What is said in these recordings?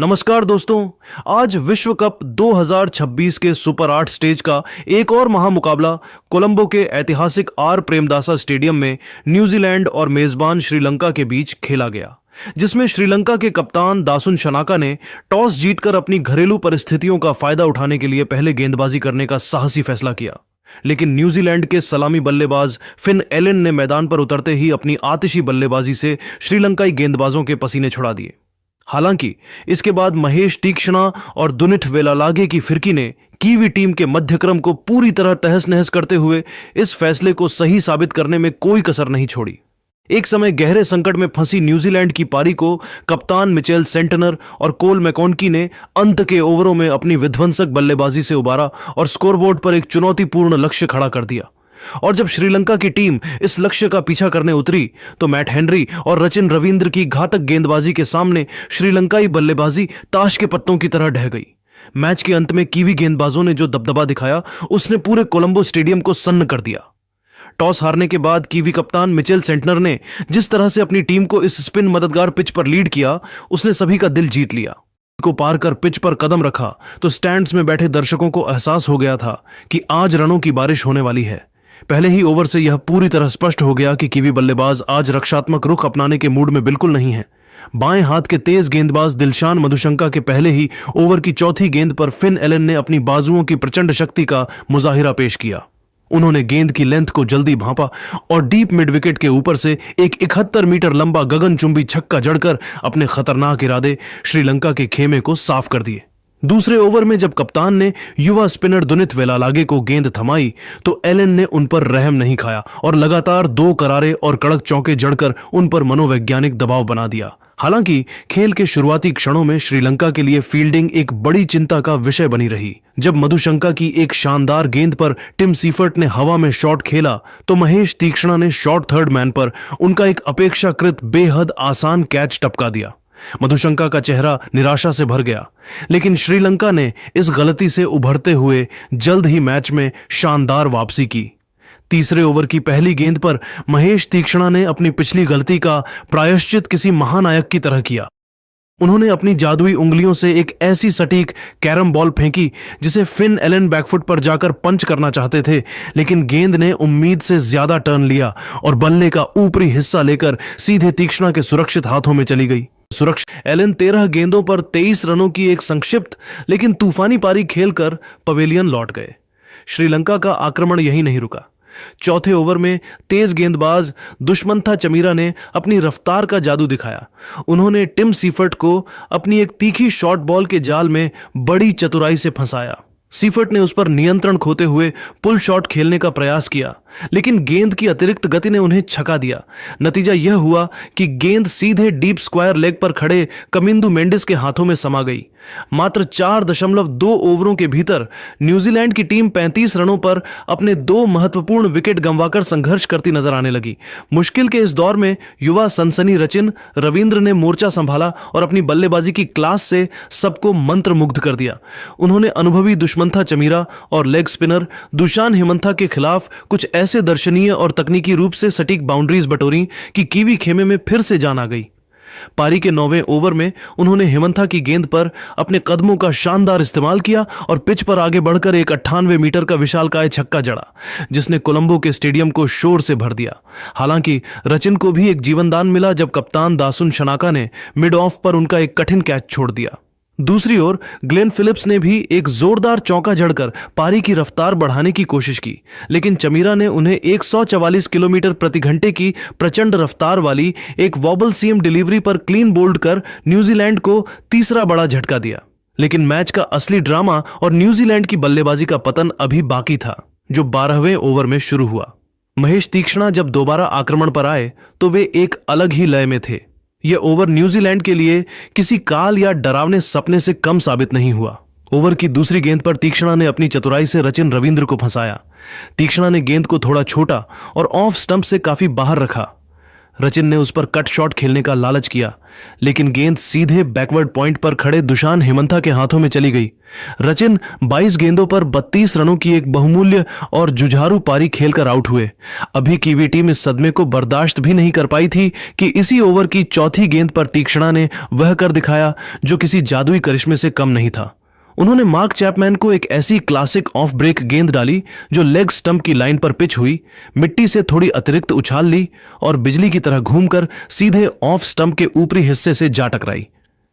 नमस्कार दोस्तों। आज विश्व कप 2026 के सुपर 8 स्टेज का एक और महामुकाबला कोलंबो के ऐतिहासिक आर प्रेमदासा स्टेडियम में न्यूजीलैंड और मेजबान श्रीलंका के बीच खेला गया, जिसमें श्रीलंका के कप्तान दासुन शनाका ने टॉस जीतकर अपनी घरेलू परिस्थितियों का फायदा उठाने के लिए पहले गेंदबाजी करने का साहसी फैसला किया। लेकिन न्यूजीलैंड के सलामी बल्लेबाज फिन एलन ने मैदान पर उतरते ही अपनी आतिशी बल्लेबाजी से श्रीलंकाई गेंदबाजों के पसीने छुड़ा दिए। हालांकि इसके बाद महेश तीक्ष्णा और दुनिथ वेलालागे की फिरकी ने कीवी टीम के मध्यक्रम को पूरी तरह तहस नहस करते हुए इस फैसले को सही साबित करने में कोई कसर नहीं छोड़ी। एक समय गहरे संकट में फंसी न्यूजीलैंड की पारी को कप्तान मिचेल सेंटनर और कोल मैकॉन्की ने अंत के ओवरों में अपनी विध्वंसक बल्लेबाजी से उबारा और स्कोरबोर्ड पर एक चुनौतीपूर्ण लक्ष्य खड़ा कर दिया। और जब श्रीलंका की टीम इस लक्ष्य का पीछा करने उतरी तो मैट हेनरी और रचिन रविंद्र की घातक गेंदबाजी के सामने श्रीलंकाई बल्लेबाजी ताश के पत्तों की तरह ढह गई। मैच के अंत में कीवी गेंदबाजों ने जो दबदबा दिखाया उसने पूरे कोलंबो स्टेडियम को सन्न कर दिया। टॉस हारने के बाद कीवी कप्तान मिचेल सेंटनर ने जिस तरह से अपनी टीम को इस स्पिन मददगार पिच पर लीड किया, उसने सभी का दिल जीत लिया। को पार कर पिच पर कदम रखा तो स्टैंड्स में बैठे दर्शकों को एहसास हो गया था कि आज रनों की बारिश होने वाली है। पहले ही ओवर से यह पूरी तरह स्पष्ट हो गया कि कीवी बल्लेबाज आज रक्षात्मक रुख अपनाने के मूड में बिल्कुल नहीं है। बाएं हाथ के तेज गेंदबाज दिलशान मधुशंका के पहले ही ओवर की चौथी गेंद पर फिन एलन ने अपनी बाजुओं की प्रचंड शक्ति का मुजाहिरा पेश किया। उन्होंने गेंद की लेंथ को जल्दी भांपा और डीप मिड विकेट के ऊपर से एक 71 मीटर लंबा गगनचुंबी छक्का जड़कर अपने खतरनाक इरादे श्रीलंका के खेमे को साफ कर दिए। दूसरे ओवर में जब कप्तान ने युवा स्पिनर दुनिथ वेलालागे को गेंद थमाई तो एलन ने उन पर रहम नहीं खाया और लगातार 2 करारे और कड़क चौके जड़कर उन पर मनोवैज्ञानिक दबाव बना दिया। हालांकि खेल के शुरुआती क्षणों में श्रीलंका के लिए फील्डिंग एक बड़ी चिंता का विषय बनी रही। जब मधुशंका की एक शानदार गेंद पर टिम सीफर्ट ने हवा में शॉट खेला तो महेश तीक्ष्णा ने शॉर्ट थर्ड मैन पर उनका एक अपेक्षाकृत बेहद आसान कैच टपका दिया। मधुशंका का चेहरा निराशा से भर गया, लेकिन श्रीलंका ने इस गलती से उभरते हुए जल्द ही मैच में शानदार वापसी की। तीसरे ओवर की पहली गेंद पर महेश तीक्ष्णा ने अपनी पिछली गलती का प्रायश्चित किसी महानायक की तरह किया। उन्होंने अपनी जादुई उंगलियों से एक ऐसी सटीक कैरम बॉल फेंकी जिसे फिन एलन बैकफुट पर जाकर पंच करना चाहते थे, लेकिन गेंद ने उम्मीद से ज्यादा टर्न लिया और बल्ले का ऊपरी हिस्सा लेकर सीधे तीक्ष्णा के सुरक्षित हाथों में चली गई। एलन 13 गेंदों पर 23 रनों की एक संक्षिप्त लेकिन तूफानी पारी खेलकर पवेलियन लौट गए। श्रीलंका का आक्रमण यहीं नहीं रुका। चौथे ओवर में तेज गेंदबाज दुष्मंथा चमीरा ने अपनी रफ्तार का जादू दिखाया। उन्होंने टिम सीफर्ट को अपनी एक तीखी शॉर्ट बॉल के जाल में बड़ी चतुराई से फंसाया। सीफर्ट ने उस पर नियंत्रण खोते हुए पुल शॉट खेलने का प्रयास किया, लेकिन गेंद की अतिरिक्त गति ने उन्हें छका दिया। नतीजा यह हुआ कि गेंद सीधे डीप स्क्वायर लेग पर खड़े कमिंदु मेंडिस के हाथों में समा गई। मात्र 4.2 ओवरों के भीतर न्यूजीलैंड की टीम 35 रनों पर अपने 2 महत्वपूर्ण विकेट गंवाकर संघर्ष करती नजर आने लगी। मुश्किल के इस दौर में युवा सनसनी रचिन रविंद्र ने मोर्चा संभाला और अपनी बल्लेबाजी की क्लास से सबको मंत्रमुग्ध कर दिया। उन्होंने अनुभवी दुष्मंथा चमीरा और लेग स्पिनर दुशान हिमंथा के खिलाफ कुछ ऐसे दर्शनीय और तकनीकी रूप से सटीक बाउंड्रीज बटोरी कि कीवी खेमे में फिर से जान आ गई। पारी के 9वें ओवर में उन्होंने हिमंथा की गेंद पर अपने कदमों का शानदार इस्तेमाल किया और पिच पर आगे बढ़कर एक 98 मीटर का विशालकाय छक्का जड़ा, जिसने कोलंबो के स्टेडियम को शोर से भर दिया। हालांकि रचिन को भी एक जीवनदान मिला जब कप्तान दासुन शनाका ने मिड ऑफ पर उनका एक कठिन कैच छोड़ दिया। दूसरी ओर ग्लेन फिलिप्स ने भी एक जोरदार चौका जड़कर पारी की रफ्तार बढ़ाने की कोशिश की, लेकिन चमीरा ने उन्हें 144 किलोमीटर प्रति घंटे की प्रचंड रफ्तार वाली एक वॉबल सीम डिलीवरी पर क्लीन बोल्ड कर न्यूजीलैंड को तीसरा बड़ा झटका दिया। लेकिन मैच का असली ड्रामा और न्यूजीलैंड की बल्लेबाजी का पतन अभी बाकी था, जो 12वें ओवर में शुरू हुआ। महेश तीक्ष्णा जब दोबारा आक्रमण पर आए तो वे एक अलग ही लय में थे। यह ओवर न्यूजीलैंड के लिए किसी काल या डरावने सपने से कम साबित नहीं हुआ। ओवर की दूसरी गेंद पर तीक्ष्णा ने अपनी चतुराई से रचिन रविंद्र को फंसाया। तीक्ष्णा ने गेंद को थोड़ा छोटा और ऑफ स्टंप से काफी बाहर रखा। रचिन ने उस पर कट शॉट खेलने का लालच किया, लेकिन गेंद सीधे बैकवर्ड पॉइंट पर खड़े दुशान हेमंथा के हाथों में चली गई। रचिन 22 गेंदों पर 32 रनों की एक बहुमूल्य और जुझारू पारी खेलकर आउट हुए। अभी कीवी टीम इस सदमे को बर्दाश्त भी नहीं कर पाई थी कि इसी ओवर की चौथी गेंद पर तीक्ष्णा ने वह कर दिखाया जो किसी जादुई करिश्मे से कम नहीं था। उन्होंने मार्क चैपमैन को एक ऐसी क्लासिक ऑफ ब्रेक गेंद डाली जो लेग स्टंप की लाइन पर पिच हुई, मिट्टी से थोड़ी अतिरिक्त उछाल ली और बिजली की तरह घूमकर सीधे ऑफ स्टंप के ऊपरी हिस्से से जा टकराई।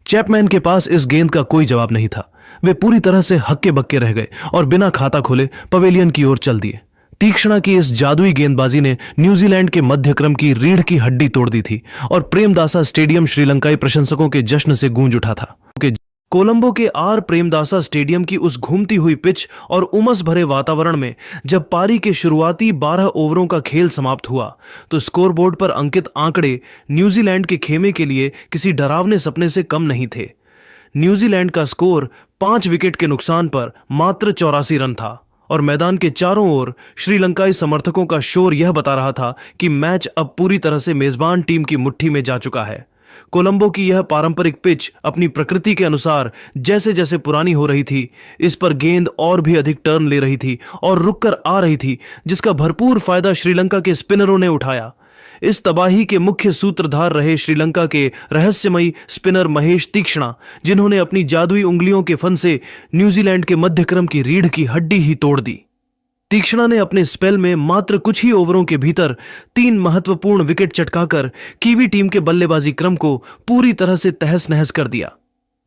चैपमैन के पास इस गेंद का कोई जवाब नहीं था। वे पूरी तरह से हक्के बक्के रह गए और बिना खाता खोले पवेलियन की ओर चल दिए। तीक्ष्णा की इस जादुई गेंदबाजी ने न्यूजीलैंड के मध्यक्रम की रीढ़ की हड्डी तोड़ दी थी और प्रेमदासा स्टेडियम श्रीलंकाई प्रशंसकों के जश्न से गूंज उठा था। कोलंबो के आर प्रेमदासा स्टेडियम की उस घूमती हुई पिच और उमस भरे वातावरण में जब पारी के शुरुआती 12 ओवरों का खेल समाप्त हुआ तो स्कोरबोर्ड पर अंकित आंकड़े न्यूजीलैंड के खेमे के लिए किसी डरावने सपने से कम नहीं थे। न्यूजीलैंड का स्कोर 5 विकेट के नुकसान पर मात्र 84 रन था और मैदान के चारों ओर श्रीलंकाई समर्थकों का शोर यह बता रहा था कि मैच अब पूरी तरह से मेजबान टीम की मुट्ठी में जा चुका है। कोलंबो की यह पारंपरिक पिच अपनी प्रकृति के अनुसार जैसे जैसे पुरानी हो रही थी, इस पर गेंद और भी अधिक टर्न ले रही थी और रुककर आ रही थी, जिसका भरपूर फायदा श्रीलंका के स्पिनरों ने उठाया। इस तबाही के मुख्य सूत्रधार रहे श्रीलंका के रहस्यमयी स्पिनर महेश तीक्ष्णा, जिन्होंने अपनी जादुई उंगलियों के फन से न्यूजीलैंड के मध्यक्रम की रीढ़ की हड्डी ही तोड़ दी। तीक्ष्णा ने अपने स्पेल में मात्र कुछ ही ओवरों के भीतर 3 महत्वपूर्ण विकेट चटकाकर कीवी टीम के बल्लेबाजी क्रम को पूरी तरह से तहस नहस कर दिया।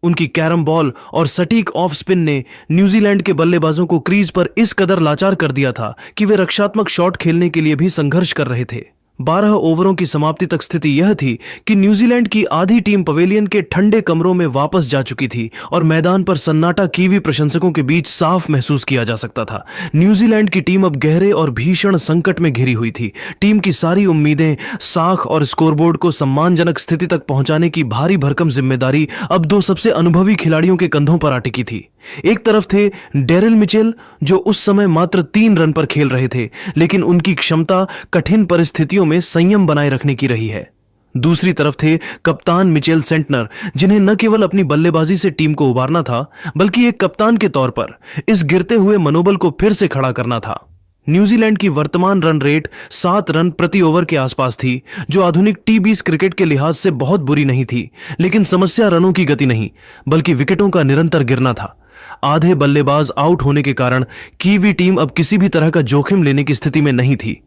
उनकी कैरम बॉल और सटीक ऑफ स्पिन ने न्यूजीलैंड के बल्लेबाजों को क्रीज पर इस कदर लाचार कर दिया था कि वे रक्षात्मक शॉट खेलने के लिए भी संघर्ष कर रहे थे। 12 ओवरों की समाप्ति तक स्थिति यह थी कि न्यूजीलैंड की आधी टीम पवेलियन के ठंडे कमरों में वापस जा चुकी थी और मैदान पर सन्नाटा कीवी प्रशंसकों के बीच साफ महसूस किया जा सकता था। न्यूजीलैंड की टीम अब गहरे और भीषण संकट में घिरी हुई थी। टीम की सारी उम्मीदें, साख और स्कोरबोर्ड को सम्मानजनक स्थिति तक पहुंचाने की भारी भरकम जिम्मेदारी अब 2 सबसे अनुभवी खिलाड़ियों के कंधों पर आ टिकी थी। एक तरफ थे डेरिल मिचेल, जो उस समय मात्र 3 रन पर खेल रहे थे, लेकिन उनकी क्षमता कठिन परिस्थितियों में संयम बनाए रखने की रही है। दूसरी तरफ थे कप्तान मिचेल सेंटनर, जिन्हें न केवल अपनी बल्लेबाजी से टीम को उबारना था, बल्कि एक कप्तान के तौर पर इस गिरते हुए मनोबल को फिर से खड़ा करना था। न्यूजीलैंड की वर्तमान रन रेट 7 रन प्रति ओवर के आसपास थी, जो आधुनिक टी20 क्रिकेट के लिहाज से बहुत बुरी नहीं थी, लेकिन समस्या रनों की गति नहीं, बल्कि विकेटों का निरंतर गिरना था। आधे बल्लेबाज आउट होने के कारण कीवी टीम अब किसी भी तरह का जोखिम लेने की स्थिति में नहीं थी।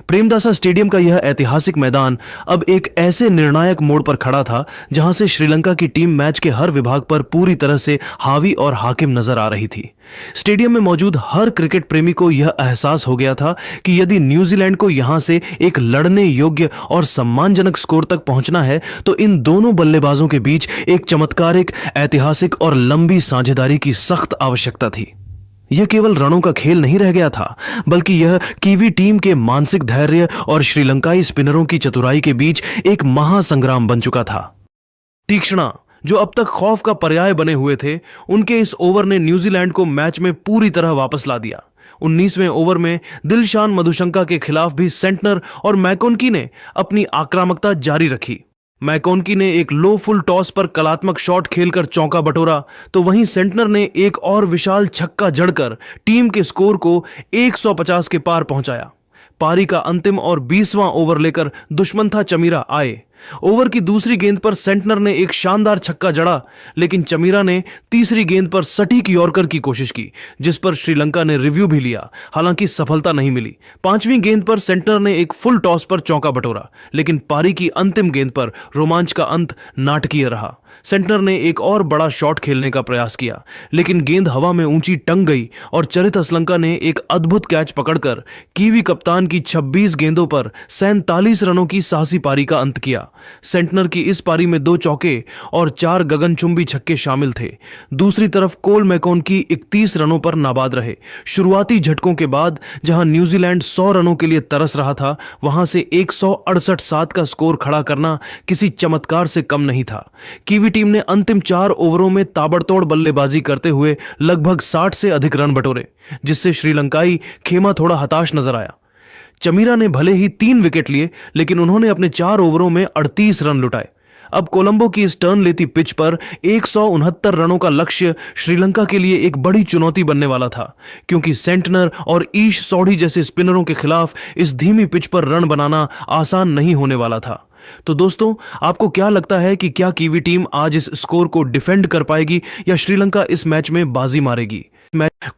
प्रेमदासा स्टेडियम का यह ऐतिहासिक मैदान अब एक ऐसे निर्णायक मोड़ पर खड़ा था जहां से श्रीलंका की टीम मैच के हर विभाग पर पूरी तरह से हावी और हाकिम नजर आ रही थी। स्टेडियम में मौजूद हर क्रिकेट प्रेमी को यह एहसास हो गया था कि यदि न्यूजीलैंड को यहां से एक लड़ने योग्य और सम्मानजनक स्कोर तक पहुंचना है तो इन दोनों बल्लेबाजों के बीच एक चमत्कारिक, ऐतिहासिक और लंबी साझेदारी की सख्त आवश्यकता थी। यह केवल रनों का खेल नहीं रह गया था, बल्कि यह कीवी टीम के मानसिक धैर्य और श्रीलंकाई स्पिनरों की चतुराई के बीच एक महासंग्राम बन चुका था। तीक्ष्णा, जो अब तक खौफ का पर्याय बने हुए थे, उनके इस ओवर ने न्यूजीलैंड को मैच में पूरी तरह वापस ला दिया। 19वें ओवर में दिलशान मधुशंका के खिलाफ भी सेंटनर और मैकोनकी ने अपनी आक्रामकता जारी रखी। मैकोनकी ने एक लो फुल टॉस पर कलात्मक शॉट खेलकर चौका बटोरा, तो वहीं सेंटनर ने एक और विशाल छक्का जड़कर टीम के स्कोर को 150 के पार पहुंचाया। पारी का अंतिम और 20वां ओवर लेकर दुश्मन था चमीरा आए। ओवर की दूसरी गेंद पर सेंटनर ने एक शानदार छक्का जड़ा, लेकिन चमीरा ने तीसरी गेंद पर सटीक यॉर्कर की कोशिश की, जिस पर श्रीलंका ने रिव्यू भी लिया, हालांकि सफलता नहीं मिली। 5वीं गेंद पर सेंटनर ने एक फुल टॉस पर चौका बटोरा, लेकिन पारी की अंतिम गेंद पर रोमांच का अंत नाटकीय रहा। सेंटनर ने एक और बड़ा शॉट खेलने का प्रयास किया, लेकिन गेंद हवा में ऊंची टंग गई और चरित असलंका ने एक अद्भुत कैच पकड़कर कीवी कप्तान की 26 गेंदों पर 47 रनों की साहसी पारी का अंत किया। सेंटनर की इस पारी में 2 चौके और 4 गगनचुंबी छक्के शामिल थे। दूसरी तरफ कोल मैकोनकी 31 रनों पर नाबाद रहे। शुरुआती झटकों के बाद जहां न्यूजीलैंड 100 रनों के लिए तरस रहा था, वहां से 168 का स्कोर खड़ा करना किसी चमत्कार से कम नहीं था। कीवी टीम ने अंतिम 4 ओवरों में ताबड़तोड़ बल्लेबाजी करते हुए लगभग 60 से अधिक रन बटोरे, जिससे श्रीलंकाई खेमा थोड़ा हताश नजर आया। चमीरा ने भले ही 3 विकेट लिए, लेकिन उन्होंने अपने 4 ओवरों में 38 रन लुटाए। अब कोलंबो की इस टर्न लेती पिच पर 169 रनों का लक्ष्य श्रीलंका के लिए एक बड़ी चुनौती बनने वाला था, क्योंकि सेंटनर और ईश सौढ़ी जैसे स्पिनरों के खिलाफ इस धीमी पिच पर रन बनाना आसान नहीं होने वाला था। तो दोस्तों, आपको क्या लगता है कि क्या कीवी टीम आज इस स्कोर को डिफेंड कर पाएगी या श्रीलंका इस मैच में बाजी मारेगी?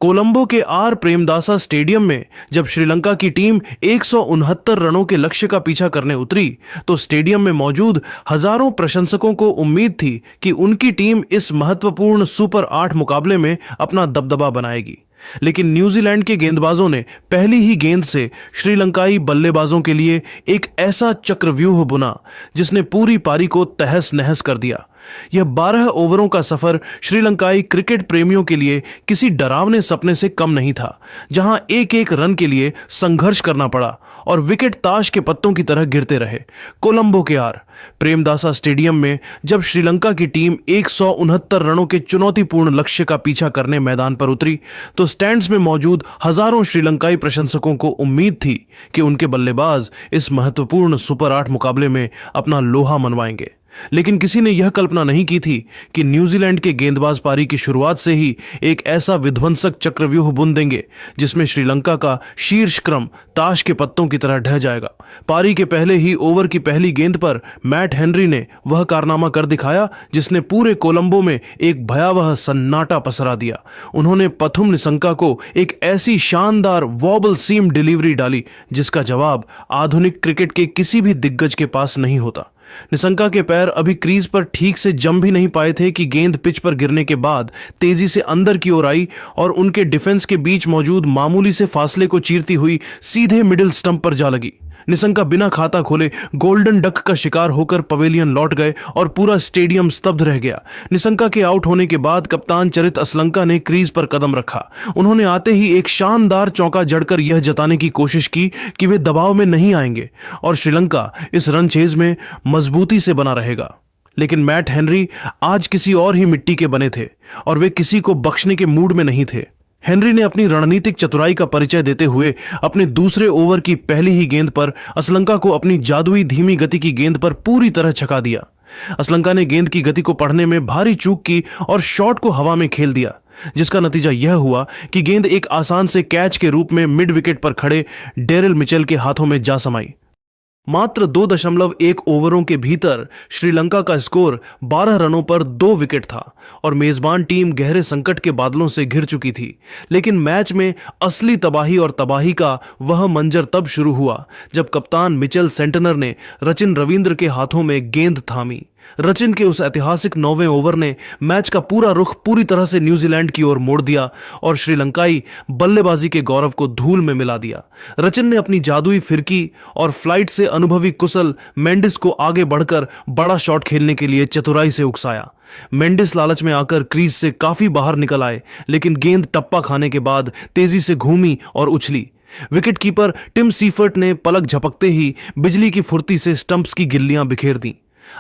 कोलंबो के आर प्रेमदासा स्टेडियम में जब श्रीलंका की टीम 169 रनों के लक्ष्य का पीछा करने उतरी, तो स्टेडियम में मौजूद हजारों प्रशंसकों को उम्मीद थी कि उनकी टीम इस महत्वपूर्ण सुपर 8 मुकाबले में अपना दबदबा बनाएगी। लेकिन न्यूजीलैंड के गेंदबाजों ने पहली ही गेंद से श्रीलंकाई बल्लेबाजों के लिए एक ऐसा चक्रव्यूह बुना जिसने पूरी पारी को तहस नहस कर दिया। यह 12 ओवरों का सफर श्रीलंकाई क्रिकेट प्रेमियों के लिए किसी डरावने सपने से कम नहीं था, जहां एक एक रन के लिए संघर्ष करना पड़ा और विकेट ताश के पत्तों की तरह गिरते रहे। कोलंबो के आर प्रेमदासा स्टेडियम में जब श्रीलंका की टीम 169 रनों के चुनौतीपूर्ण लक्ष्य का पीछा करने मैदान पर उतरी, तो स्टैंड्स में मौजूद हजारों श्रीलंकाई प्रशंसकों को उम्मीद थी कि उनके बल्लेबाज इस महत्वपूर्ण सुपर 8 मुकाबले में अपना लोहा मनवाएंगे। लेकिन किसी ने यह कल्पना नहीं की थी कि न्यूजीलैंड के गेंदबाज पारी की शुरुआत से ही एक ऐसा विध्वंसक चक्रव्यूह बुन देंगे जिसमें श्रीलंका का शीर्ष क्रम ताश के पत्तों की तरह ढह जाएगा। पारी के पहले ही ओवर की पहली गेंद पर मैट हेनरी ने वह कारनामा कर दिखाया जिसने पूरे कोलंबो में एक भयावह सन्नाटा पसरा दिया। उन्होंने पथुम निसंका को एक ऐसी शानदार वॉबल सीम डिलीवरी डाली जिसका जवाब आधुनिक क्रिकेट के किसी भी दिग्गज के पास नहीं होता। निसंका के पैर अभी क्रीज पर ठीक से जम भी नहीं पाए थे कि गेंद पिच पर गिरने के बाद तेजी से अंदर की ओर आई और उनके डिफेंस के बीच मौजूद मामूली से फासले को चीरती हुई सीधे मिडिल स्टंप पर जा लगी। निसंका बिना खाता खोले गोल्डन डक का शिकार होकर पवेलियन लौट गए और पूरा स्टेडियम स्तब्ध रह गया। निसंका के आउट होने के बाद कप्तान चरित असलंका ने क्रीज पर कदम रखा। उन्होंने आते ही एक शानदार चौका जड़कर यह जताने की कोशिश की कि वे दबाव में नहीं आएंगे और श्रीलंका इस रन चेज में मजबूती से बना रहेगा। लेकिन मैट हेनरी आज किसी और ही मिट्टी के बने थे और वे किसी को बख्शने के मूड में नहीं थे। हेनरी ने अपनी रणनीतिक चतुराई का परिचय देते हुए अपने दूसरे ओवर की पहली ही गेंद पर असलंका को अपनी जादुई धीमी गति की गेंद पर पूरी तरह छका दिया। असलंका ने गेंद की गति को पढ़ने में भारी चूक की और शॉट को हवा में खेल दिया, जिसका नतीजा यह हुआ कि गेंद एक आसान से कैच के रूप में मिड विकेट पर खड़े डेरिल मिचेल के हाथों में जा समाई। मात्र 2.1 ओवरों के भीतर श्रीलंका का स्कोर 12 रनों पर 2 विकेट था और मेजबान टीम गहरे संकट के बादलों से घिर चुकी थी। लेकिन मैच में असली तबाही का वह मंजर तब शुरू हुआ जब कप्तान मिचेल सेंटनर ने रचिन रविंद्र के हाथों में गेंद थामी। रचिन के उस ऐतिहासिक 9वें ओवर ने मैच का पूरा रुख पूरी तरह से न्यूजीलैंड की ओर मोड़ दिया और श्रीलंकाई बल्लेबाजी के गौरव को धूल में मिला दिया। रचिन ने अपनी जादुई फिरकी और फ्लाइट से अनुभवी कुशल मेंडिस को आगे बढ़कर बड़ा शॉट खेलने के लिए चतुराई से उकसाया। मेंडिस लालच में आकर क्रीज से काफी बाहर निकल आए, लेकिन गेंद टप्पा खाने के बाद तेजी से घूमी और उछली। विकेटकीपर टिम सीफर्ट ने पलक झपकते ही बिजली की फुर्ती से स्टंप्स की गिल्लियां बिखेर दी।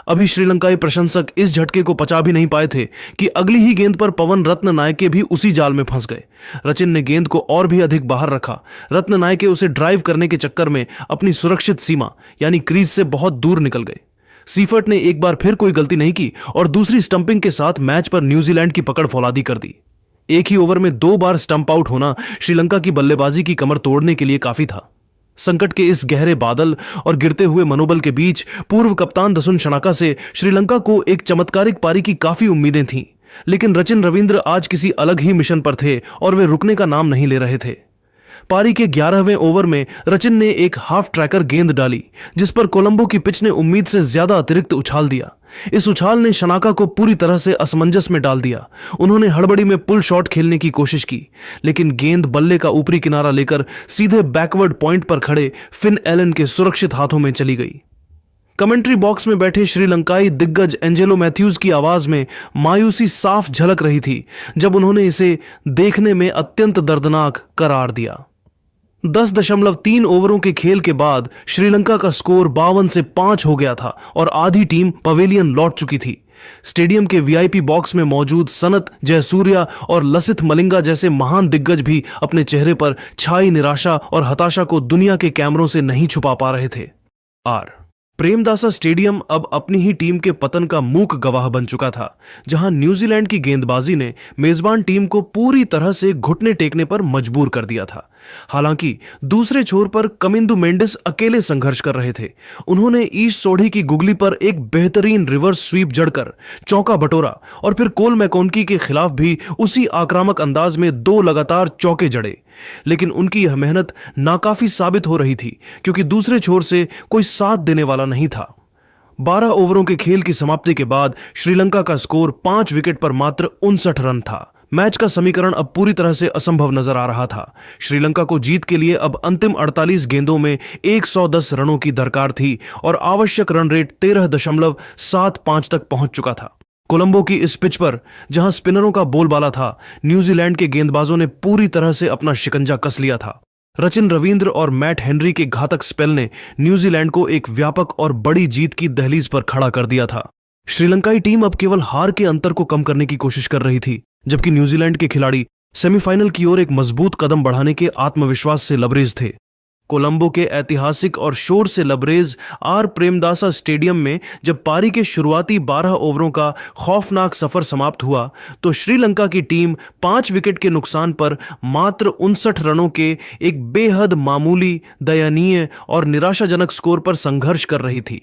अभी श्रीलंकाई प्रशंसक इस झटके को पचा भी नहीं पाए थे कि अगली ही गेंद पर पवन रत्न नायके भी उसी जाल में फंस गए। रचिन ने गेंद को और भी अधिक बाहर रखा। रत्न नायके उसे ड्राइव करने के चक्कर में अपनी सुरक्षित सीमा यानी क्रीज से बहुत दूर निकल गए। सीफर्ट ने एक बार फिर कोई गलती नहीं की और दूसरी स्टंपिंग के साथ मैच पर न्यूजीलैंड की पकड़ फौलादी कर दी। एक ही ओवर में 2 बार स्टंप आउट होना श्रीलंका की बल्लेबाजी की कमर तोड़ने के लिए काफी था। संकट के इस गहरे बादल और गिरते हुए मनोबल के बीच पूर्व कप्तान दसुन शनाका से श्रीलंका को एक चमत्कारिक पारी की काफी उम्मीदें थीं। लेकिन रचिन रविंद्र आज किसी अलग ही मिशन पर थे और वे रुकने का नाम नहीं ले रहे थे। पारी के 11वें ओवर में रचिन ने एक हाफ ट्रैकर गेंद डाली जिस पर कोलंबो की पिच ने उम्मीद से ज्यादा अतिरिक्त उछाल दिया। इस उछाल ने शनाका को पूरी तरह से असमंजस में डाल दिया। उन्होंने हड़बड़ी में पुल शॉट खेलने की कोशिश की, लेकिन गेंद बल्ले का ऊपरी किनारा लेकर सीधे बैकवर्ड पॉइंट पर खड़े फिन एलन के सुरक्षित हाथों में चली गई। कमेंट्री बॉक्स में बैठे श्रीलंकाई दिग्गज एंजेलो मैथ्यूज की आवाज में मायूसी साफ झलक रही थी जब उन्होंने इसे देखने में अत्यंत दर्दनाक करार दिया। 10.3 ओवरों के खेल के बाद श्रीलंका का स्कोर 52 से 5 हो गया था और आधी टीम पवेलियन लौट चुकी थी। स्टेडियम के वीआईपी बॉक्स में मौजूद सनत जयसूर्या और लसिथ मलिंगा जैसे महान दिग्गज भी अपने चेहरे पर छाई निराशा और हताशा को दुनिया के कैमरों से नहीं छुपा पा रहे थे। प्रेमदासा स्टेडियम अब अपनी ही टीम के पतन का मूक गवाह बन चुका था, जहां न्यूजीलैंड की गेंदबाजी ने मेजबान टीम को पूरी तरह से घुटने टेकने पर मजबूर कर दिया था। हालांकि दूसरे छोर पर कमिंदु मेंडिस अकेले संघर्ष कर रहे थे। उन्होंने ईश सोढ़ी की गुगली पर एक बेहतरीन रिवर्स स्वीप जड़कर चौका बटोरा और फिर कोल मैकोनकी के खिलाफ भी उसी आक्रामक अंदाज में 2 लगातार चौके जड़े। लेकिन उनकी यह मेहनत नाकाफी साबित हो रही थी, क्योंकि दूसरे छोर से कोई साथ देने वाला नहीं था। 12 ओवरों के खेल की समाप्ति के बाद श्रीलंका का स्कोर 5 विकेट पर मात्र 59 रन था। मैच का समीकरण अब पूरी तरह से असंभव नजर आ रहा था। श्रीलंका को जीत के लिए अब अंतिम 48 गेंदों में 110 रनों की दरकार थी और आवश्यक रन रेट 13.75 तक पहुंच चुका था। कोलंबो की इस पिच पर, जहां स्पिनरों का बोलबाला था, न्यूजीलैंड के गेंदबाजों ने पूरी तरह से अपना शिकंजा कस लिया था। रचिन रविंद्र और मैट हेनरी के घातक स्पेल ने न्यूजीलैंड को एक व्यापक और बड़ी जीत की दहलीज पर खड़ा कर दिया था। श्रीलंकाई टीम अब केवल हार के अंतर को कम करने की कोशिश कर रही थी, जबकि न्यूजीलैंड के खिलाड़ी सेमीफाइनल की ओर एक मजबूत कदम बढ़ाने के आत्मविश्वास से लबरेज थे। कोलंबो के ऐतिहासिक और शोर से लबरेज आर प्रेमदासा स्टेडियम में जब पारी के शुरुआती 12 ओवरों का खौफनाक सफर समाप्त हुआ, तो श्रीलंका की टीम 5 विकेट के नुकसान पर मात्र 59 रनों के एक बेहद मामूली, दयनीय और निराशाजनक स्कोर पर संघर्ष कर रही थी।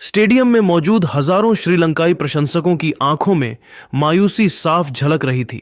स्टेडियम में मौजूद हजारों श्रीलंकाई प्रशंसकों की आंखों में मायूसी साफ झलक रही थी,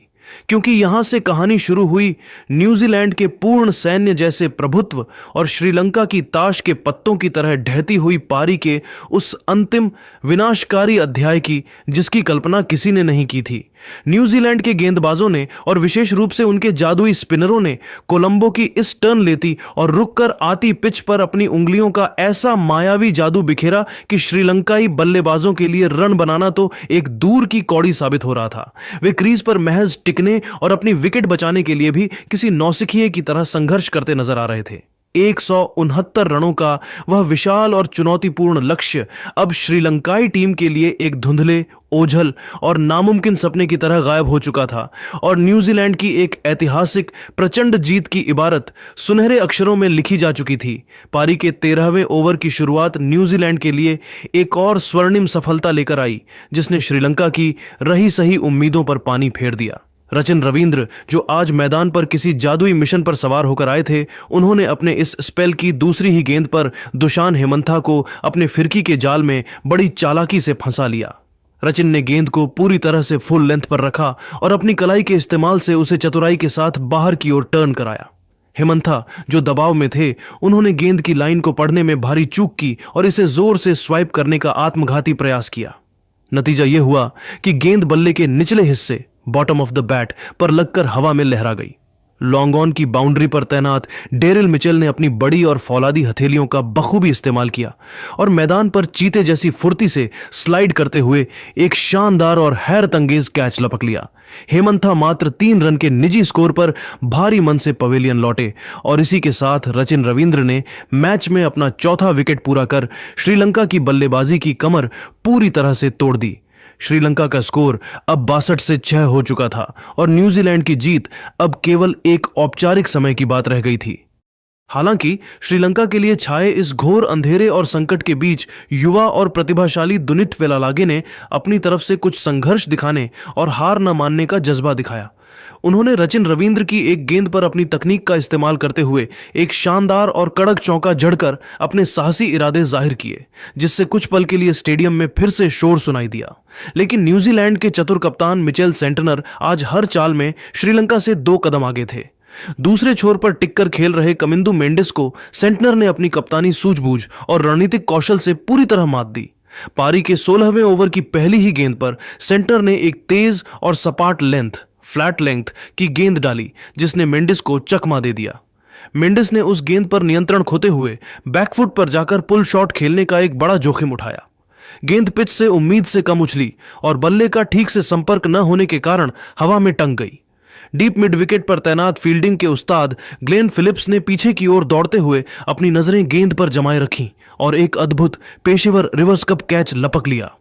क्योंकि यहां से कहानी शुरू हुई न्यूजीलैंड के पूर्ण सैन्य जैसे प्रभुत्व और श्रीलंका की ताश के पत्तों की तरह ढहती हुई पारी के उस अंतिम विनाशकारी अध्याय की, जिसकी कल्पना किसी ने नहीं की थी। न्यूजीलैंड के गेंदबाजों ने और विशेष रूप से उनके जादुई स्पिनरों ने कोलंबो की इस टर्न लेती और रुककर आती पिच पर अपनी उंगलियों का ऐसा मायावी जादू बिखेरा कि श्रीलंकाई बल्लेबाजों के लिए रन बनाना तो एक दूर की कौड़ी साबित हो रहा था। वे क्रीज पर महज टिकने और अपनी विकेट बचाने के लिए भी किसी नौसिखिए की तरह संघर्ष करते नजर आ रहे थे। 169 रनों का वह विशाल और चुनौतीपूर्ण लक्ष्य अब श्रीलंकाई टीम के लिए एक धुंधले, ओझल और नामुमकिन सपने की तरह गायब हो चुका था और न्यूजीलैंड की एक ऐतिहासिक प्रचंड जीत की इबारत सुनहरे अक्षरों में लिखी जा चुकी थी। पारी के 13वें ओवर की शुरुआत न्यूजीलैंड के लिए एक और स्वर्णिम सफलता लेकर आई, जिसने श्रीलंका की रही सही उम्मीदों पर पानी फेर दिया। रचिन रविंद्र, जो आज मैदान पर किसी जादुई मिशन पर सवार होकर आए थे, उन्होंने अपने इस स्पेल की दूसरी ही गेंद पर दुशान हेमंथा को अपने फिरकी के जाल में बड़ी चालाकी से फंसा लिया। रचिन ने गेंद को पूरी तरह से फुल लेंथ पर रखा और अपनी कलाई के इस्तेमाल से उसे चतुराई के साथ बाहर की ओर टर्न कराया। हेमंथा, जो दबाव में थे, उन्होंने गेंद की लाइन को पढ़ने में भारी चूक की और इसे जोर से स्वाइप करने का आत्मघाती प्रयास किया। नतीजा यह हुआ कि गेंद बल्ले के निचले हिस्से, बॉटम ऑफ द बैट, पर लगकर हवा में लहरा गई। लॉन्ग ऑन की बाउंड्री पर तैनात डेरिल मिचेल ने अपनी बड़ी और फौलादी हथेलियों का बखूबी इस्तेमाल किया और मैदान पर चीते जैसी फुर्ती से स्लाइड करते हुए एक शानदार और हैरत अंगेज कैच लपक लिया। हेमंथा मात्र 3 रन के निजी स्कोर पर भारी मन से पवेलियन लौटे और इसी के साथ रचिन रविंद्र ने मैच में अपना चौथा विकेट पूरा कर श्रीलंका की बल्लेबाजी की कमर पूरी तरह से तोड़ दी। श्रीलंका का स्कोर अब 62 से 6 हो चुका था और न्यूजीलैंड की जीत अब केवल एक औपचारिक समय की बात रह गई थी। हालांकि श्रीलंका के लिए छाए इस घोर अंधेरे और संकट के बीच युवा और प्रतिभाशाली दुनित वेलालागे ने अपनी तरफ से कुछ संघर्ष दिखाने और हार न मानने का जज्बा दिखाया। उन्होंने रचिन रविंद्र की एक गेंद पर अपनी तकनीक का इस्तेमाल करते हुए एक शानदार और कड़क चौका जड़कर अपने साहसी इरादे जाहिर किए, जिससे कुछ पल के लिए स्टेडियम में फिर से शोर सुनाई दिया। लेकिन न्यूजीलैंड के चतुर कप्तान मिचेल सेंटनर आज हर चाल में श्रीलंका से 2 कदम आगे थे। दूसरे छोर पर टिककर खेल रहे कमिंदु मेंडिस को सेंटनर ने अपनी कप्तानी सूझबूझ और रणनीतिक कौशल से पूरी तरह मात दी। पारी के 16वें ओवर की पहली ही गेंद पर सेंटनर ने एक तेज और सपाट फ्लैट लेंथ की गेंद डाली, जिसने मेंडिस को चकमा दे दिया। मेंडिस ने उस गेंद पर नियंत्रण खोते हुए बैकफुट पर जाकर पुल शॉट खेलने का एक बड़ा जोखिम उठाया। गेंद पिच से उम्मीद से कम उछली और बल्ले का ठीक से संपर्क न होने के कारण हवा में टंग गई। डीप मिड विकेट पर तैनात फील्डिंग के उस्ताद ग्लेन फिलिप्स ने पीछे की ओर दौड़ते हुए अपनी नजरें गेंद पर जमाए रखीं और एक अद्भुत पेशेवर रिवर्स कप कैच लपक लिया।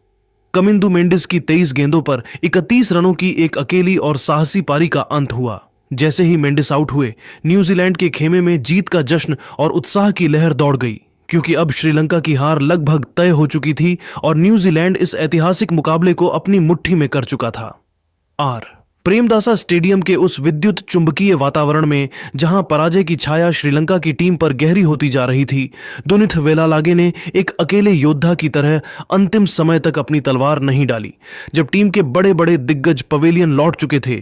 कमिंदु मेंडिस की 23 गेंदों पर 31 रनों की एक अकेली और साहसी पारी का अंत हुआ। जैसे ही मेंडिस आउट हुए, न्यूजीलैंड के खेमे में जीत का जश्न और उत्साह की लहर दौड़ गई, क्योंकि अब श्रीलंका की हार लगभग तय हो चुकी थी और न्यूजीलैंड इस ऐतिहासिक मुकाबले को अपनी मुट्ठी में कर चुका था। प्रेमदासा स्टेडियम के उस विद्युत चुंबकीय वातावरण में जहां पराजय की छाया श्रीलंका की टीम पर गहरी होती जा रही थी, दुनिथ वेलालागे ने एक अकेले योद्धा की तरह अंतिम समय तक अपनी तलवार नहीं डाली। जब टीम के बड़े बड़े दिग्गज पवेलियन लौट चुके थे,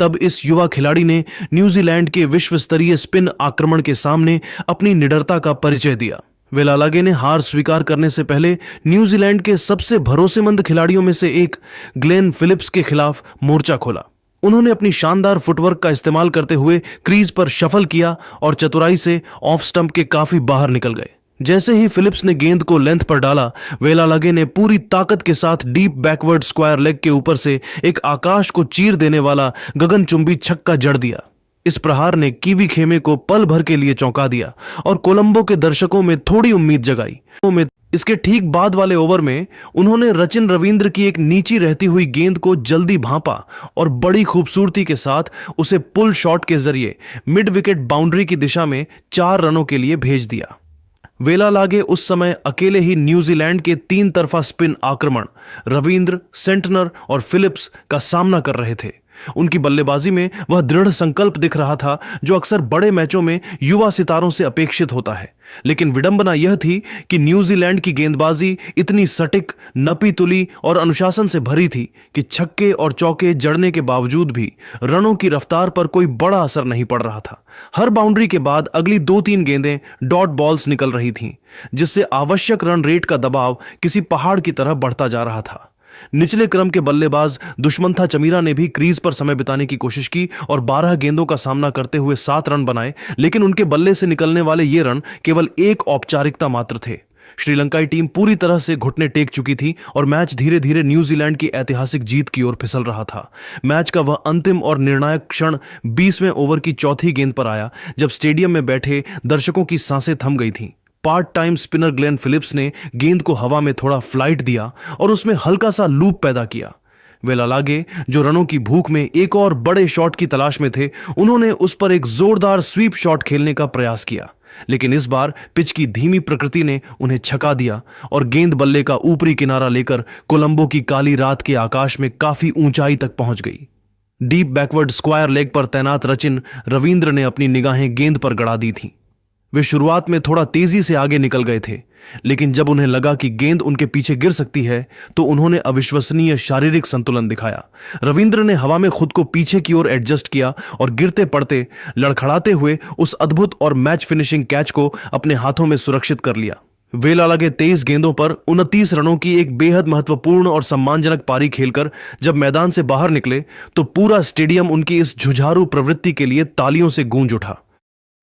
तब इस युवा खिलाड़ी ने न्यूजीलैंड के विश्व स्तरीय स्पिन आक्रमण के सामने अपनी निडरता का परिचय दिया। वेलालागे ने हार स्वीकार करने से पहले न्यूजीलैंड के सबसे भरोसेमंद खिलाड़ियों में से एक ग्लेन फिलिप्स के खिलाफ मोर्चा खोला। उन्होंने अपनी शानदार फुटवर्क का इस्तेमाल करते हुए क्रीज पर शफल किया और चतुराई से ऑफ स्टंप के काफी बाहर निकल गए। जैसे ही फिलिप्स ने गेंद को लेंथ पर डाला, वेलालागे ने पूरी ताकत के साथ डीप बैकवर्ड स्क्वायर लेग के ऊपर से एक आकाश को चीर देने वाला गगनचुंबी छक्का जड़ दिया। इस प्रहार ने कीवी खेमे को पल भर के लिए चौंका दिया और कोलंबो के दर्शकों में थोड़ी उम्मीद जगाई। इसके ठीक बाद वाले ओवर में उन्होंने रचिन रविंद्र की एक नीची रहती हुई गेंद को जल्दी भांपा और बड़ी खूबसूरती के साथ उसे पुल शॉट के जरिए मिड विकेट बाउंड्री की दिशा में 4 रनों के लिए भेज दिया। वेलालागे उस समय अकेले ही न्यूजीलैंड के 3 तरफा स्पिन आक्रमण रविंद्र, सेंटनर और फिलिप्स का सामना कर रहे थे। उनकी बल्लेबाजी में वह दृढ़ संकल्प दिख रहा था जो अक्सर बड़े मैचों में युवा सितारों से अपेक्षित होता है। लेकिन विडंबना यह थी कि न्यूजीलैंड की गेंदबाजी इतनी सटीक, नपी तुली और अनुशासन से भरी थी कि छक्के और चौके जड़ने के बावजूद भी रनों की रफ्तार पर कोई बड़ा असर नहीं पड़ रहा था। हर बाउंड्री के बाद अगली 2-3 गेंदें डॉट बॉल्स निकल रही थीं, जिससे आवश्यक रन रेट का दबाव किसी पहाड़ की तरह बढ़ता जा रहा था। निचले क्रम के बल्लेबाज दुष्मंथा चमीरा ने भी क्रीज पर समय बिताने की कोशिश की और 12 गेंदों का सामना करते हुए 7 रन बनाए, लेकिन उनके बल्ले से निकलने वाले ये रन केवल एक औपचारिकता मात्र थे। श्रीलंकाई टीम पूरी तरह से घुटने टेक चुकी थी और मैच धीरे धीरे न्यूजीलैंड की ऐतिहासिक जीत की ओर फिसल रहा था। मैच का वह अंतिम और निर्णायक क्षण 20वें ओवर की चौथी गेंद पर आया, जब स्टेडियम में बैठे दर्शकों की सांसें थम गई थीं। Part time spinner Glenn Phillips ने गेंद को हवा में थोड़ा फ्लाइट दिया और उसमें हल्का सा लूप पैदा किया। वेलालागे, जो रनों की भूख में एक और बड़े शॉट की तलाश में थे, उन्होंने उस पर एक जोरदार स्वीप शॉट खेलने का प्रयास किया, लेकिन इस बार पिच की धीमी प्रकृति ने उन्हें छका दिया और गेंद बल्ले का ऊपरी किनारा लेकर कोलंबो की काली रात के आकाश में काफी ऊंचाई तक पहुंच गई। डीप बैकवर्ड स्क्वायर लेग पर तैनात रचिन रविंद्र ने अपनी निगाहें गेंद पर गड़ा दी थीं। वे शुरुआत में थोड़ा तेजी से आगे निकल गए थे, लेकिन जब उन्हें लगा कि गेंद उनके पीछे गिर सकती है, तो उन्होंने अविश्वसनीय शारीरिक संतुलन दिखाया। रविंद्र ने हवा में खुद को पीछे की ओर एडजस्ट किया और गिरते पड़ते, लड़खड़ाते हुए उस अद्भुत और मैच फिनिशिंग कैच को अपने हाथों में सुरक्षित कर लिया। वेलालागे 23 गेंदों पर 29 रनों की एक बेहद महत्वपूर्ण और सम्मानजनक पारी खेलकर जब मैदान से बाहर निकले, तो पूरा स्टेडियम उनकी इस जुझारू प्रवृत्ति के लिए तालियों से गूंज उठा।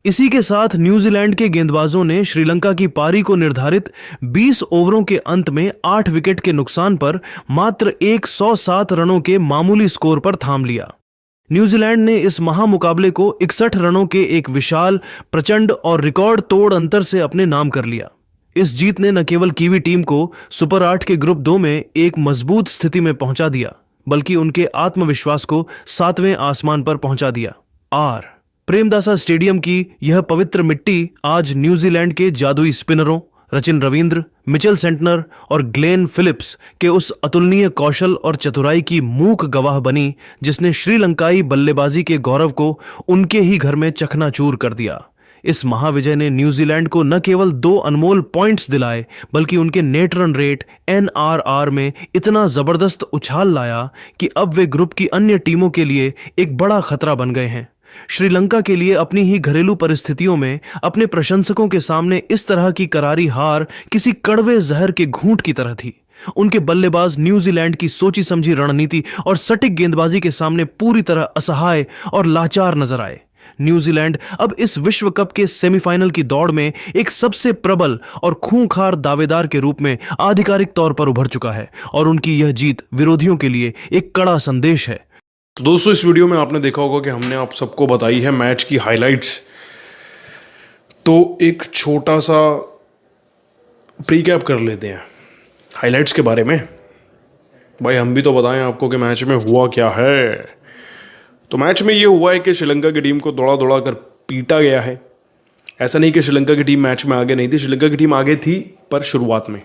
इसी के साथ न्यूजीलैंड के गेंदबाजों ने श्रीलंका की पारी को निर्धारित 20 ओवरों के अंत में 8 विकेट के नुकसान पर मात्र 107 रनों के मामूली स्कोर पर थाम लिया। न्यूजीलैंड ने इस महामुकाबले को 61 रनों के एक विशाल, प्रचंड और रिकॉर्ड तोड़ अंतर से अपने नाम कर लिया। इस जीत ने न केवल कीवी टीम को सुपर 8 के ग्रुप 2 में एक मजबूत स्थिति में पहुंचा दिया, बल्कि उनके आत्मविश्वास को 7वें आसमान पर पहुंचा दिया। प्रेमदासा स्टेडियम की यह पवित्र मिट्टी आज न्यूजीलैंड के जादुई स्पिनरों रचिन रविंद्र, मिचेल सेंटनर और ग्लेन फिलिप्स के उस अतुलनीय कौशल और चतुराई की मूक गवाह बनी, जिसने श्रीलंकाई बल्लेबाजी के गौरव को उनके ही घर में चकनाचूर कर दिया। इस महाविजय ने न्यूजीलैंड को न केवल 2 अनमोल पॉइंट्स दिलाए, बल्कि उनके नेट रन रेट NRR में इतना जबरदस्त उछाल लाया कि अब वे ग्रुप की अन्य टीमों के लिए एक बड़ा खतरा बन गए हैं। श्रीलंका के लिए अपनी ही घरेलू परिस्थितियों में अपने प्रशंसकों के सामने इस तरह की करारी हार किसी कड़वे जहर के घूंट की तरह थी। उनके बल्लेबाज न्यूजीलैंड की सोची समझी रणनीति और सटीक गेंदबाजी के सामने पूरी तरह असहाय और लाचार नजर आए। न्यूजीलैंड अब इस विश्व कप के सेमीफाइनल की दौड़ में एक सबसे प्रबल और खूंखार दावेदार के रूप में आधिकारिक तौर पर उभर चुका है और उनकी यह जीत विरोधियों के लिए एक कड़ा संदेश है। तो दोस्तों, इस वीडियो में आपने देखा होगा कि हमने आप सबको बताई है मैच की हाइलाइट्स। तो एक छोटा सा प्रीकैप कर लेते हैं हाइलाइट्स के बारे में। भाई हम भी तो बताएं आपको कि मैच में हुआ क्या है। तो मैच में ये हुआ है कि श्रीलंका की टीम को दौड़ा दौड़ा कर पीटा गया है। ऐसा नहीं कि श्रीलंका की टीम मैच में आगे नहीं थी, श्रीलंका की टीम आगे थी, पर शुरुआत में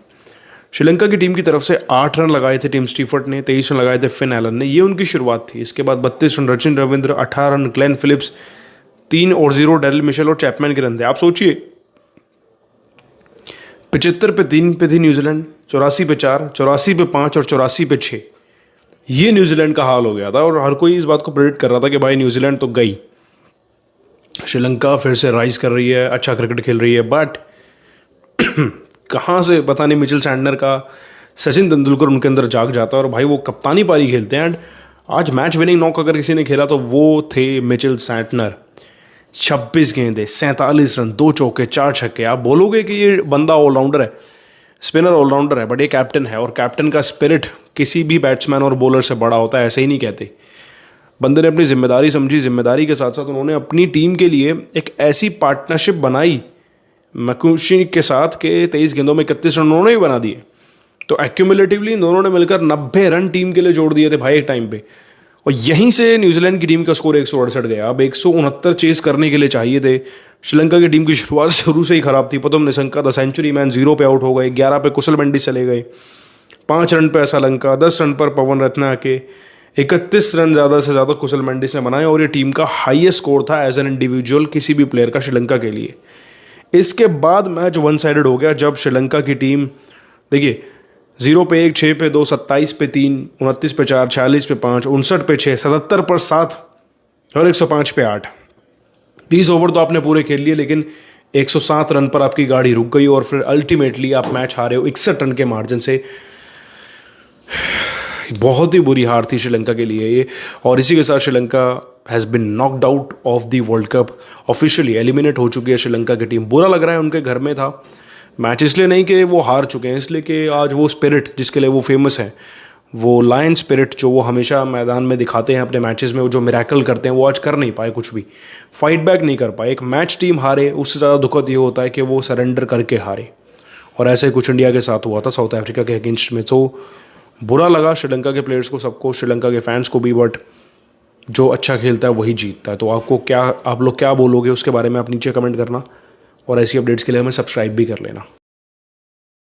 श्रीलंका की टीम की तरफ से 8 रन लगाए थे टिम स्टीफर्ट ने, 23 रन लगाए थे फिन एलन ने, ये उनकी शुरुआत थी। इसके बाद 32 run Rachin Ravindra, 18 run Glenn Phillips, 3 और 0 डेरिल मिशेल और चैपमैन के रन थे। आप सोचिए 75 पे 3 पे थी न्यूजीलैंड, 84 पे 4, 84 पे 5 और 84 पे 6। ये न्यूजीलैंड का हाल हो गया था और हर कोई इस बात को प्रेडिक्ट कर रहा था कि भाई न्यूजीलैंड तो गई, श्रीलंका फिर से राइज कर रही है, अच्छा क्रिकेट खेल रही है। बट कहाँ से पता नहीं मिचेल सैंटनर का सचिन तेंदुलकर उनके अंदर जाग जाता है और भाई वो कप्तानी पारी खेलते हैं। एंड आज मैच विनिंग नॉक अगर किसी ने खेला तो वो थे मिचेल सैंटनर। 26 गेंदे, 47 रन, 2 चौके, 4 छक्के। आप बोलोगे कि ये बंदा ऑलराउंडर है, स्पिनर ऑलराउंडर है, बट ये कैप्टन है और कैप्टन का स्पिरिट किसी भी बैट्समैन और बॉलर से बड़ा होता है, ऐसे ही नहीं कहते। बंदे ने अपनी जिम्मेदारी समझी, जिम्मेदारी के साथ साथ उन्होंने अपनी टीम के लिए एक ऐसी पार्टनरशिप बनाई मैकुशी के साथ के 23 गेंदों में 31 रन उन्होंने भी बना दिए। तो एक्यूमुलेटिवली इन दोनों ने मिलकर 90 रन टीम के लिए जोड़ दिए थे भाई एक टाइम पे। और यहीं से न्यूजीलैंड की टीम का स्कोर 168 गया। अब 169 चेस करने के लिए चाहिए थे। श्रीलंका की टीम की शुरुआत शुरू से ही खराब थी। प्रथम निशंका द सेंचुरी मैन 0 पे आउट हो गए, 11 पे कुशल मेंडिस चले गए, 5 रन पे असलंका, 10 रन पर पवन रत्ना के, 31 रन ज़्यादा से ज़्यादा कुशल मेंडिस ने बनाए और ये टीम का हाईएस्ट स्कोर था एज एन इंडिविजुअल किसी भी प्लेयर का श्रीलंका के लिए। इसके बाद मैच वन साइडेड हो गया जब श्रीलंका की टीम, देखिए 0 पे 1, 6 पे 2, 27 पे 3, 29 पे 4, 46 पे 5, 59 पे 6, 77 पर 7 और 105 पे 8। 30 ओवर तो आपने पूरे खेल लिए, लेकिन 107 रन पर आपकी गाड़ी रुक गई और फिर अल्टीमेटली आप मैच हारे हो 61 रन के मार्जिन से। बहुत ही बुरी हार थी श्रीलंका के लिए ये। और इसी के साथ Sri Lanka has been knocked out of the world cup, officially eliminate हो चुकी है श्रीलंका की टीम। बुरा लग रहा है, उनके घर में था मैच, इसलिए नहीं कि वो हार चुके हैं, इसलिए कि आज वो स्पिरिट जिसके लिए वो फेमस है, वो लायन स्पिरिट जो वो हमेशा मैदान में दिखाते हैं अपने मैचेस में, वो जो मिरेकल करते हैं, वो आज कर नहीं पाए, कुछ भी फाइट बैक नहीं कर पाए। एक मैच टीम हारे उससे ज़्यादा दुखद ये होता है कि वो सरेंडर करके हारे, और ऐसे ही कुछ इंडिया के साथ हुआ था साउथ अफ्रीका के अगेंस्ट में। तो बुरा लगा श्रीलंका के प्लेयर्स को, सबको, श्रीलंका के फैंस को भी, बट जो अच्छा खेलता है वही जीतता है। तो आप लोग क्या बोलोगे उसके बारे में आप नीचे कमेंट करना, और ऐसी अपडेट्स के लिए हमें सब्सक्राइब भी कर लेना।